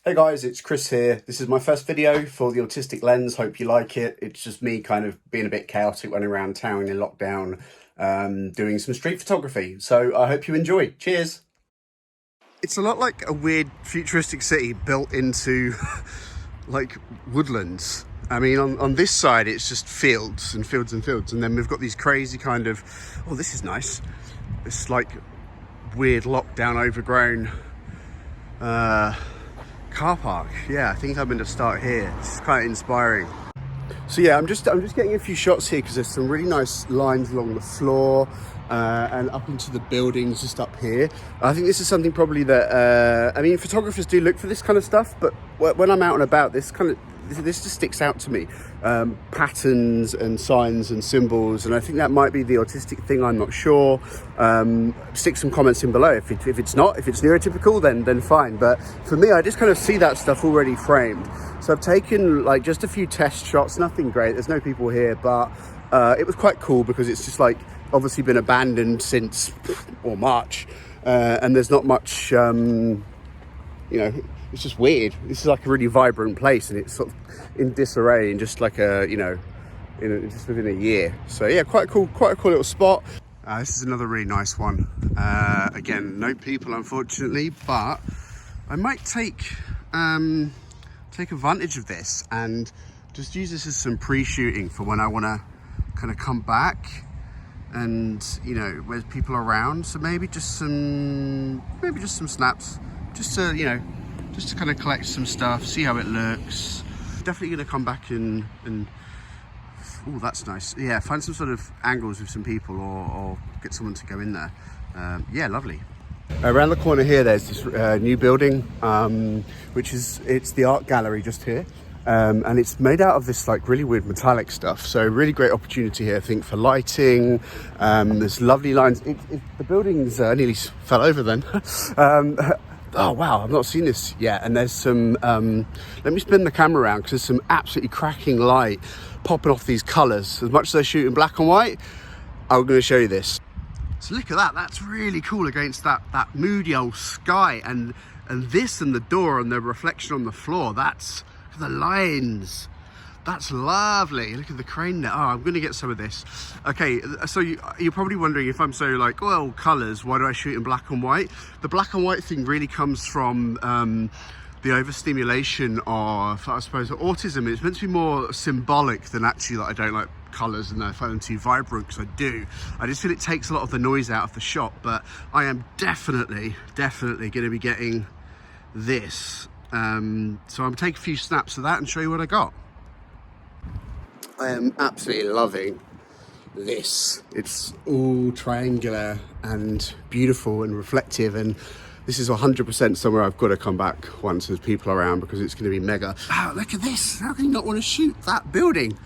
Hey guys, it's Chris here. This is my first video for the Autistic lens. Hope you like it. It's just me kind of being a bit chaotic running around town in lockdown, doing some street photography. So I hope you enjoy. Cheers. It's a lot like a weird futuristic city built into like woodlands. I mean, on this side, it's just fields and fields and fields. And then we've got these crazy kind of, oh, this is nice. It's like weird lockdown overgrown, car park. Yeah, I think I'm going to start here. It's quite inspiring. So yeah, I'm just getting a few shots here because there's some really nice lines along the floor and up into the buildings just up here. I think this is something probably that I mean, photographers do look for this kind of stuff, but when I'm out and about, this just sticks out to me. Patterns and signs and symbols, and I think that might be the autistic thing. I'm not sure. Stick some comments in below if it's not. If it's neurotypical, then fine. But for me, I just kind of see that stuff already framed. So I've taken like just a few test shots. Nothing great. There's no people here, but it was quite cool because it's just like obviously been abandoned since March, and there's not much. You know, it's just weird. This is like a really vibrant place, and it's sort of in disarray in just like a, just within a year. So yeah, quite a cool little spot. This is another really nice one. Again, no people unfortunately, but I might take advantage of this and just use this as some pre-shooting for when I want to kind of come back and, where's people around. So maybe just some snaps. Just to kind of collect some stuff, see how it looks. Definitely going to come back and oh, that's nice. Yeah, find some sort of angles with some people or get someone to go in there. Yeah, lovely. Around the corner here, there's this new building, it's the art gallery just here. And it's made out of this like really weird metallic stuff. So really great opportunity here, I think, for lighting. There's lovely lines. The buildings nearly fell over then. Oh wow, I've not seen this yet. And there's some, let me spin the camera around because there's some absolutely cracking light popping off these colours. As much as I shoot in black and white, I'm going to show you this. So look at that, that's really cool against that moody old sky. And this and the door and the reflection on the floor, that's the lines. That's lovely. Look at the crane there. Oh, I'm going to get some of this. Okay, so you're probably wondering if I'm so like, well, colours, why do I shoot in black and white? The black and white thing really comes from the overstimulation of, I suppose, autism. It's meant to be more symbolic than actually that I don't like colours and I find them too vibrant, because I do. I just feel it takes a lot of the noise out of the shot, but I am definitely going to be getting this. So I'm going to take a few snaps of that and show you what I got. I am absolutely loving this. It's all triangular and beautiful and reflective, and this is 100% somewhere I've got to come back once there's people around, because it's going to be mega. Wow, look at this. How can you not want to shoot that building?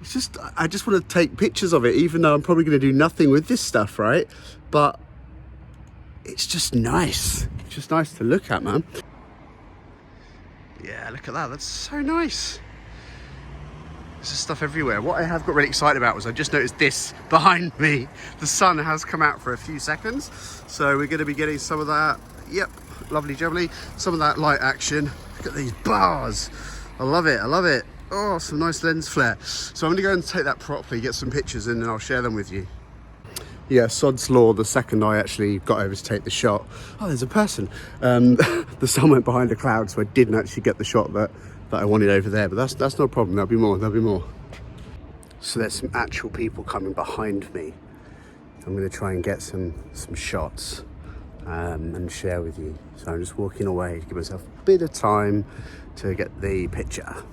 It's just, I just want to take pictures of it, even though I'm probably going to do nothing with this stuff, right? But it's just nice. It's just nice to look at, man. Yeah, look at that. That's so nice. There's stuff everywhere. What I have got really excited about was I just noticed this behind me. The sun has come out for a few seconds. So we're going to be getting some of that. Yep, lovely jubbly. Some of that light action. Look at these bars. I love it. I love it. Oh, some nice lens flare. So I'm going to go and take that properly, get some pictures, and then I'll share them with you. Yeah, sod's law, the second I actually got over to take the shot. Oh, there's a person. The sun went behind a cloud, so I didn't actually get the shot that I wanted over there, but that's no problem. There'll be more. So there's some actual people coming behind me. I'm going to try and get some shots and share with you. So I'm just walking away to give myself a bit of time to get the picture.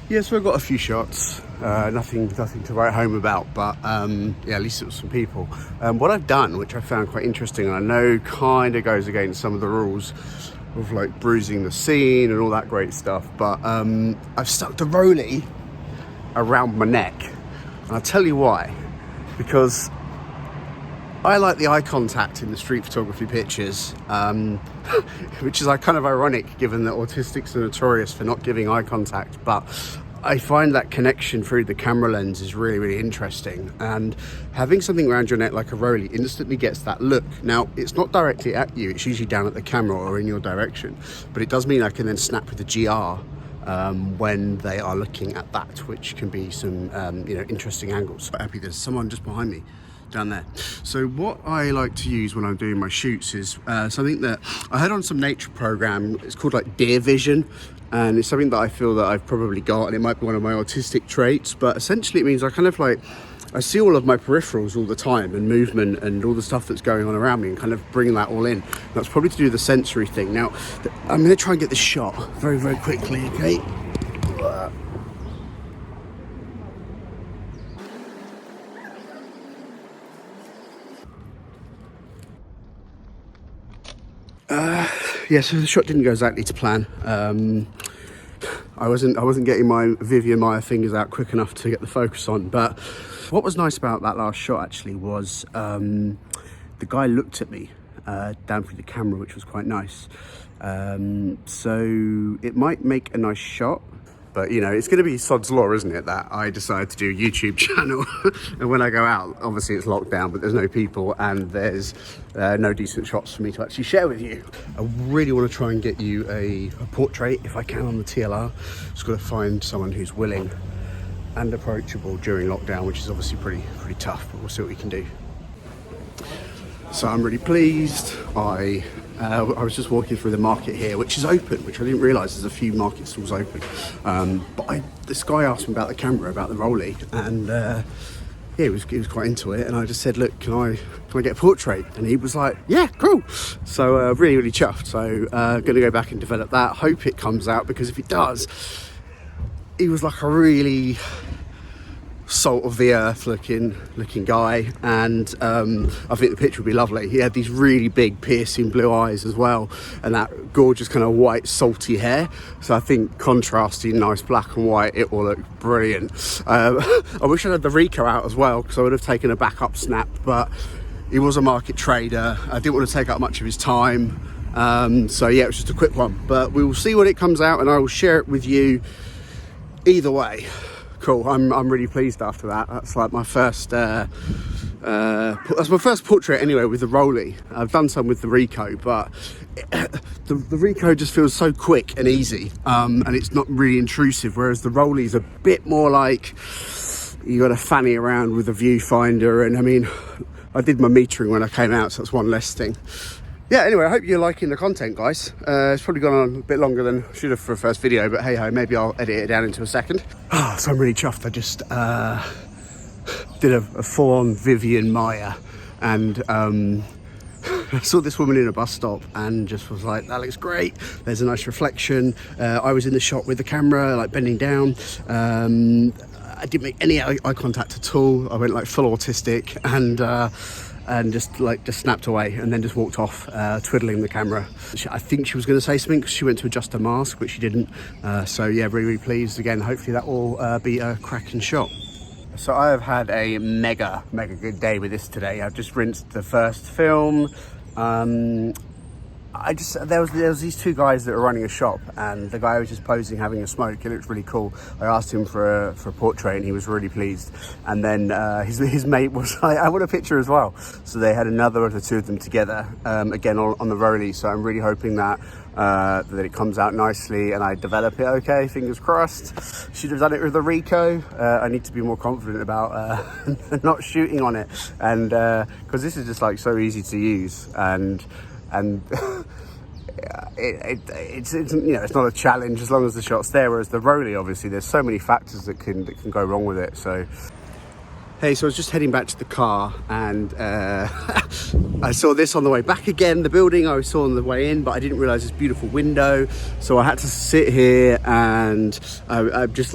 Yeah, so I've got a few shots, nothing to write home about, but yeah, at least it was some people. What I've done, which I found quite interesting, and I know kind of goes against some of the rules of like bruising the scene and all that great stuff, but I've stuck the Rollie around my neck, and I'll tell you why. Because I like the eye contact in the street photography pictures, which is kind of ironic given that autistics are notorious for not giving eye contact, but I find that connection through the camera lens is really, really interesting, and having something around your neck like a Rollie instantly gets that look. Now, it's not directly at you, it's usually down at the camera or in your direction, but it does mean I can then snap with the GR when they are looking at that, which can be some interesting angles. I'm happy there's someone just behind me down there. So what I like to use when I'm doing my shoots is something that I heard on some nature program. It's called like deer vision, and it's something that I feel that I've probably got, and it might be one of my autistic traits, but essentially it means I kind of like, I see all of my peripherals all the time, and movement and all the stuff that's going on around me, and kind of bring that all in. That's probably to do with the sensory thing. Now, I'm going to try and get this shot very, very quickly, okay? Yeah, so the shot didn't go exactly to plan. I wasn't getting my Vivian Maier fingers out quick enough to get the focus on. But what was nice about that last shot actually was the guy looked at me down through the camera, which was quite nice. So it might make a nice shot. But, you know, it's going to be sod's law, isn't it, that I decide to do a YouTube channel. And when I go out, obviously it's locked down, but there's no people and there's no decent shots for me to actually share with you. I really want to try and get you a portrait, if I can, on the TLR. Just got to find someone who's willing and approachable during lockdown, which is obviously pretty tough, but we'll see what we can do. So I'm really pleased. I was just walking through the market here, which is open, which I didn't realise there's a few market stalls open. But this guy asked me about the camera, about the Rollie, and yeah, he was quite into it. And I just said, look, can I get a portrait? And he was like, yeah, cool. So really chuffed. So going to go back and develop that. Hope it comes out, because if it does, he was like a really salt of the earth looking guy, and I think the picture would be lovely. He had these really big piercing blue eyes as well, and that gorgeous kind of white salty hair, so I think contrasting nice black and white, it will look brilliant. I wish I had the Ricoh out as well, because I would have taken a backup snap, but he was a market trader. I didn't want to take up much of his time, so yeah, it was just a quick one, but we will see when it comes out and I will share it with you either way. Cool. I'm really pleased after that. That's like my first that's my first portrait anyway with the Rollie. I've done some with the Ricoh, but the Ricoh just feels so quick and easy, and it's not really intrusive, whereas the Rollie's a bit more like you got to fanny around with a viewfinder. And I mean, I did my metering when I came out, so that's one less thing. Yeah, anyway, I hope you're liking the content, guys. It's probably gone on a bit longer than I should have for a first video, but hey-ho, maybe I'll edit it down into a second. So I'm really chuffed. I just did a full-on Vivian Maier, and I saw this woman in a bus stop and just was like, that looks great. There's a nice reflection. I was in the shot with the camera, like bending down. I didn't make any eye contact at all. I went like full autistic, and just snapped away, and then just walked off, twiddling the camera. I think she was going to say something because she went to adjust her mask, but she didn't. So yeah, really pleased. Again, hopefully that will be a cracking shot. So I have had a mega good day with this today. I've just rinsed the first film. There was these two guys that were running a shop, and the guy was just posing having a smoke. It looked really cool. I asked him for a portrait, and he was really pleased. And then his mate was like, I want a picture as well. So they had another of the two of them together, again on the Rollie. So I'm really hoping that it comes out nicely and I develop it okay, fingers crossed. Should have done it with the Ricoh. I need to be more confident about not shooting on it, and because this is just like so easy to use, and it's you know, it's not a challenge as long as the shot's there, whereas the Rollie, obviously there's so many factors that can go wrong with it. So hey, so I was just heading back to the car, and I saw this on the way back again, the building I saw on the way in, but I didn't realize this beautiful window, so I had to sit here, and I'm just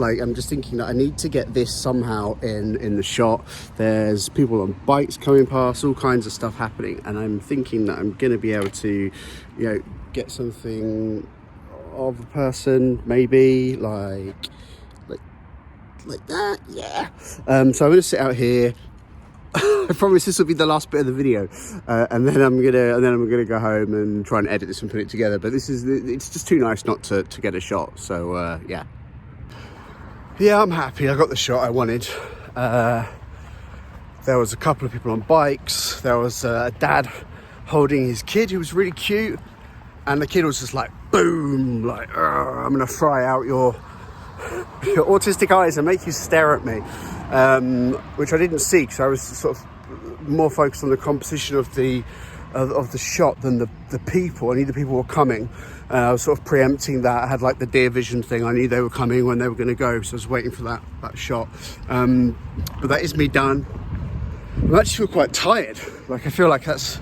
thinking that I need to get this somehow in the shot. There's people on bikes coming past, all kinds of stuff happening, and I'm thinking that I'm gonna be able to, you know, get something of a person, maybe like that, yeah. So I'm gonna sit out here. I promise this will be the last bit of the video, and then I'm gonna go home and try and edit this and put it together. But it's just too nice not to get a shot. So yeah. Yeah, I'm happy. I got the shot I wanted. There was a couple of people on bikes. There was a dad holding his kid who was really cute. And the kid was just like, boom, like, I'm going to fry out your autistic eyes and make you stare at me. Which I didn't see, because I was sort of more focused on the composition of the shot than the people. I knew the people were coming. I was sort of preempting that. I had like the deer vision thing. I knew they were coming when they were going to go, so I was waiting for that shot. But that is me done. I actually feel quite tired. Like, I feel like that's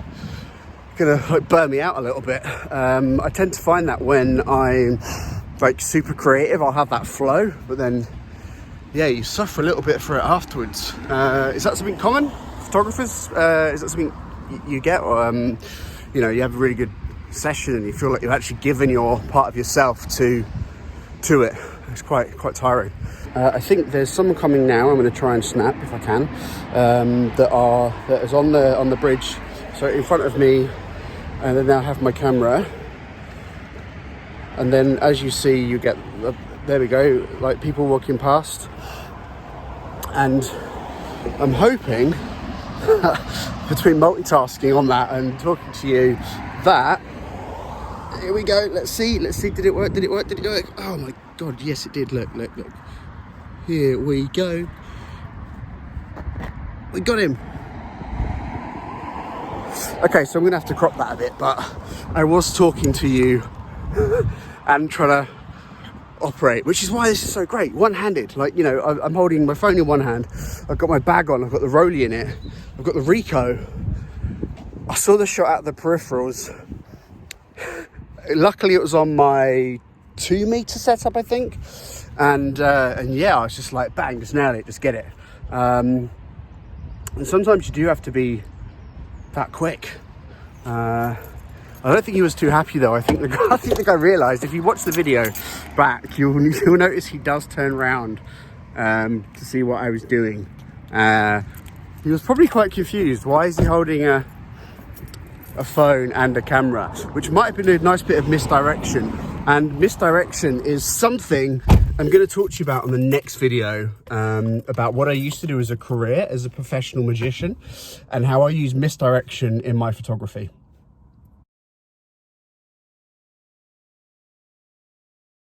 gonna like burn me out a little bit. I tend to find that when I'm like super creative, I'll have that flow, but then yeah, you suffer a little bit for it afterwards. Is that something common, photographers? Is that something you get, or you know, you have a really good session and you feel like you've actually given your part of yourself to it? It's quite tiring. I think there's someone coming now. I'm going to try and snap if I can. That is on the bridge, so in front of me, and then I have my camera. And then, as you see, you get there we go, like people walking past, and I'm hoping between multitasking on that and talking to you that here we go. Let's see. Did it work? Oh my god, yes it did. Look. Here we go. We got him. Okay, so I'm gonna have to crop that a bit, but I was talking to you and trying to operate, which is why this is so great. One-handed, like, you know, I'm holding my phone in one hand. I've got my bag on. I've got the Rollie in it. I've got the Ricoh. I saw the shot out of the peripherals. Luckily, it was on my 2-meter setup, I think. And yeah, I was just like, bang, just nail it, just get it. And sometimes you do have to be that quick. I don't think he was too happy though. I think the guy realised, if you watch the video back, you'll notice he does turn around to see what I was doing. He was probably quite confused. Why is he holding a phone and a camera? Which might have been a nice bit of misdirection. And misdirection is something I'm going to talk to you about on the next video, about what I used to do as a career, as a professional magician, and how I use misdirection in my photography.